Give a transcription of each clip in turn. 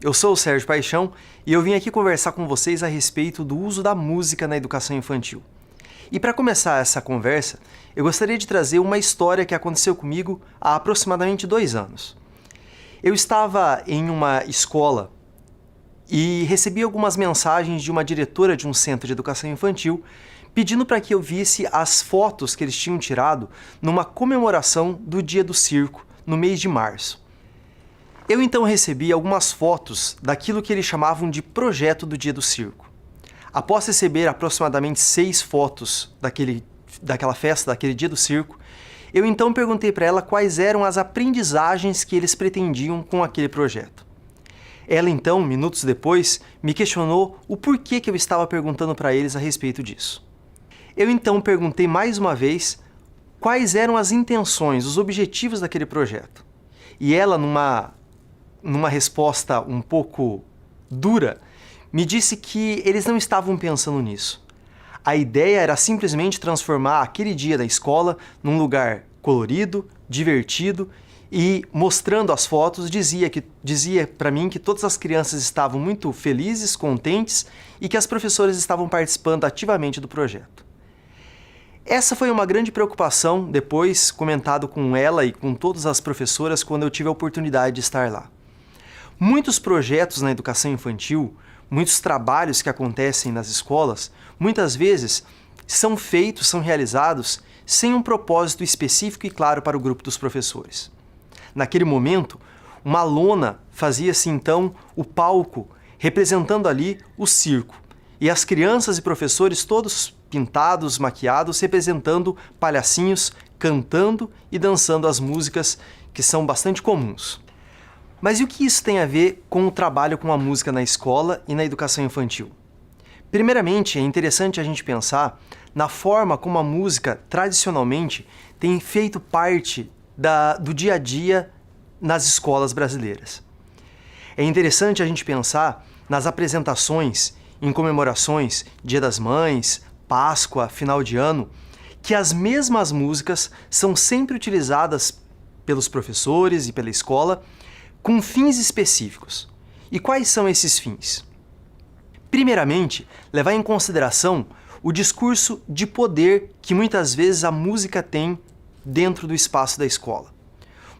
eu sou o Sérgio Paixão e eu vim aqui conversar com vocês a respeito do uso da música na educação infantil. E para começar essa conversa, eu gostaria de trazer uma história que aconteceu comigo há aproximadamente 2 anos. Eu estava em uma escola e recebi algumas mensagens de uma diretora de um centro de educação infantil pedindo para que eu visse as fotos que eles tinham tirado numa comemoração do Dia do Circo, no mês de março. Eu então recebi algumas fotos daquilo que eles chamavam de projeto do Dia do Circo. Após receber aproximadamente 6 fotos daquela festa, daquele Dia do Circo, eu então perguntei para ela quais eram as aprendizagens que eles pretendiam com aquele projeto. Ela então, minutos depois, me questionou o porquê que eu estava perguntando para eles a respeito disso. Eu então perguntei mais uma vez quais eram as intenções, os objetivos daquele projeto. E ela, numa resposta um pouco dura, me disse que eles não estavam pensando nisso. A ideia era simplesmente transformar aquele dia da escola num lugar colorido, divertido, e mostrando as fotos dizia para mim que todas as crianças estavam muito felizes, contentes e que as professoras estavam participando ativamente do projeto. Essa foi uma grande preocupação depois comentado com ela e com todas as professoras quando eu tive a oportunidade de estar lá. Muitos projetos na educação infantil, muitos trabalhos que acontecem nas escolas, muitas vezes são realizados sem um propósito específico e claro para o grupo dos professores. Naquele momento, uma lona fazia-se então o palco, representando ali o circo, e as crianças e professores todos pintados, maquiados, representando palhacinhos, cantando e dançando as músicas que são bastante comuns. Mas e o que isso tem a ver com o trabalho com a música na escola e na educação infantil? Primeiramente, é interessante a gente pensar na forma como a música, tradicionalmente, tem feito parte do dia a dia nas escolas brasileiras. É interessante a gente pensar nas apresentações em comemorações, Dia das Mães, Páscoa, final de ano, que as mesmas músicas são sempre utilizadas pelos professores e pela escola com fins específicos. E quais são esses fins? Primeiramente, levar em consideração o discurso de poder que muitas vezes a música tem dentro do espaço da escola.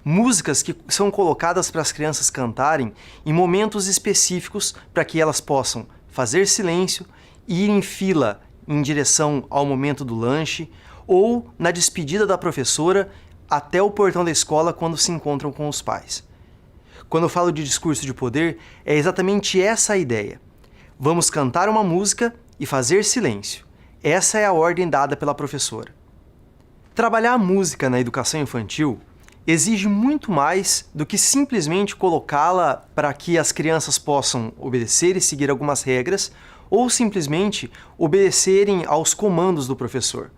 Músicas que são colocadas para as crianças cantarem em momentos específicos para que elas possam fazer silêncio e ir em fila em direção ao momento do lanche ou na despedida da professora até o portão da escola quando se encontram com os pais. Quando eu falo de discurso de poder, é exatamente essa a ideia. Vamos cantar uma música e fazer silêncio. Essa é a ordem dada pela professora. Trabalhar a música na educação infantil exige muito mais do que simplesmente colocá-la para que as crianças possam obedecer e seguir algumas regras ou simplesmente obedecerem aos comandos do professor.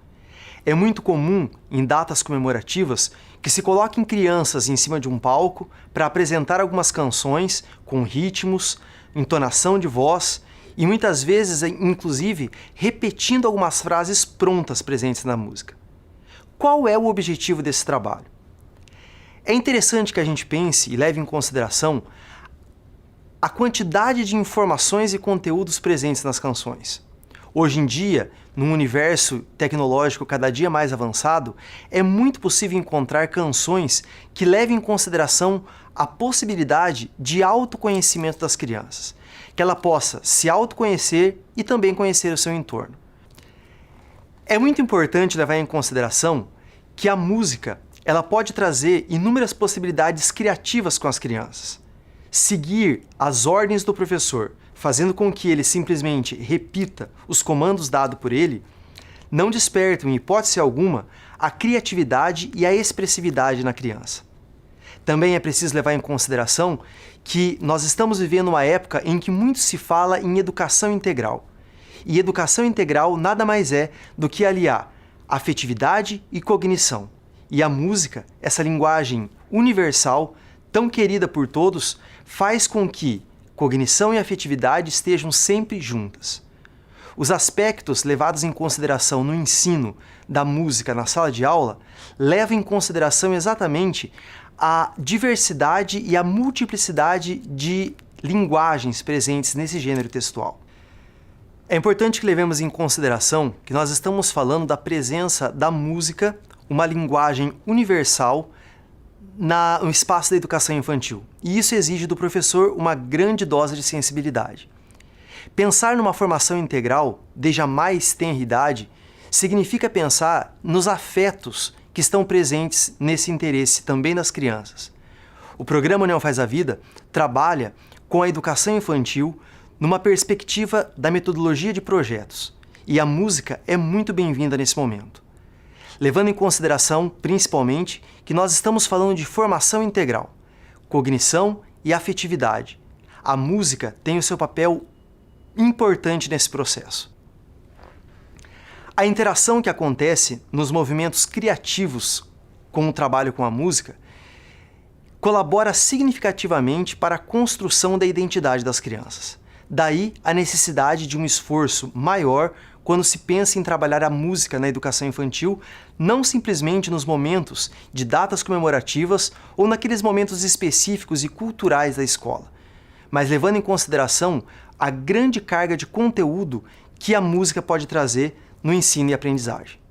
É muito comum, em datas comemorativas, que se coloquem crianças em cima de um palco para apresentar algumas canções com ritmos, entonação de voz e muitas vezes, inclusive, repetindo algumas frases prontas presentes na música. Qual é o objetivo desse trabalho? É interessante que a gente pense e leve em consideração a quantidade de informações e conteúdos presentes nas canções. Hoje em dia, num universo tecnológico cada dia mais avançado, é muito possível encontrar canções que levem em consideração a possibilidade de autoconhecimento das crianças, que ela possa se autoconhecer e também conhecer o seu entorno. É muito importante levar em consideração que a música ela pode trazer inúmeras possibilidades criativas com as crianças. Seguir as ordens do professor, fazendo com que ele simplesmente repita os comandos dados por ele, não despertam, em hipótese alguma, a criatividade e a expressividade na criança. Também é preciso levar em consideração que nós estamos vivendo uma época em que muito se fala em educação integral. E educação integral nada mais é do que aliar afetividade e cognição. E a música, essa linguagem universal, tão querida por todos, faz com que cognição e afetividade estejam sempre juntas. Os aspectos levados em consideração no ensino da música na sala de aula levam em consideração exatamente a diversidade e a multiplicidade de linguagens presentes nesse gênero textual. É importante que levemos em consideração que nós estamos falando da presença da música, uma linguagem universal, no espaço da educação infantil. E isso exige do professor uma grande dose de sensibilidade. Pensar numa formação integral, desde a mais tenra idade, significa pensar nos afetos que estão presentes nesse interesse também das crianças. O programa União Faz a Vida trabalha com a educação infantil numa perspectiva da metodologia de projetos, e a música é muito bem-vinda nesse momento. Levando em consideração, principalmente, que nós estamos falando de formação integral, cognição e afetividade. A música tem o seu papel importante nesse processo. A interação que acontece nos movimentos criativos com o trabalho com a música colabora significativamente para a construção da identidade das crianças. Daí a necessidade de um esforço maior quando se pensa em trabalhar a música na educação infantil, não simplesmente nos momentos de datas comemorativas ou naqueles momentos específicos e culturais da escola, mas levando em consideração a grande carga de conteúdo que a música pode trazer no ensino e aprendizagem.